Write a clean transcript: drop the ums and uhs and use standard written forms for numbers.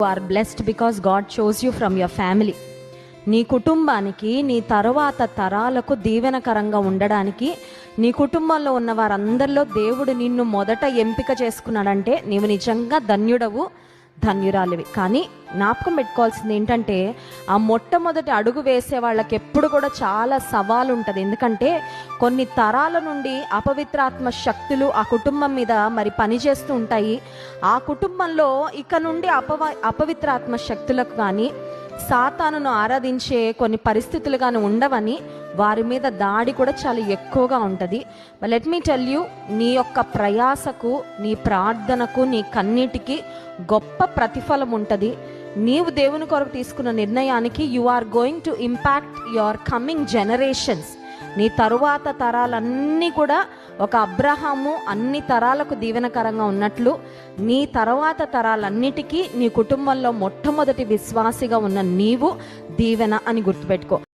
Are blessed because god chose you from your family. నీ కుటుంబానికి, నీ తరువాత తరాలకు దీవెనకరంగా ఉండడానికి, నీ కుటుంబంలో ఉన్న వారందరిలో దేవుడు నిన్ను మొదట ఎంపిక చేసుకున్నాడంటే నీవు నిజంగా ధన్యుడవు, ధన్యురాలివి. కానీ జ్ఞాపకం పెట్టుకోవాల్సింది ఏంటంటే, ఆ మొట్టమొదటి అడుగు వేసే వాళ్ళకి ఎప్పుడు కూడా చాలా సవాలు ఉంటుంది. ఎందుకంటే కొన్ని తరాల నుండి అపవిత్రాత్మ శక్తులు ఆ కుటుంబం మీద మరి పనిచేస్తూ ఉంటాయి. ఆ కుటుంబంలో ఇక నుండి అపవిత్రాత్మ శక్తులకు కానీ, సాతానును ఆరాధించే కొన్ని పరిస్థితులు కానీ ఉండవని వారి మీద దాడి కూడా చాలా ఎక్కువగా ఉంటుంది. లెట్ మీ టెల్ యూ, నీ యొక్క ప్రయాసకు, నీ ప్రార్థనకు, నీ కన్నీటికి గొప్ప ప్రతిఫలం ఉంటుంది. నీవు దేవుని కొరకు తీసుకున్న నిర్ణయానికి you are going to impact your coming generations. నీ తరువాత తరాలన్నీ కూడా ఒక అబ్రహాము అన్ని తరాలకు దీవెనకరంగా ఉన్నట్లు, నీ తరువాత తరాలన్నిటికీ నీ కుటుంబంలో మొట్టమొదటి విశ్వాసిగా ఉన్న నీవు దీవెన అని గుర్తుపెట్టుకో.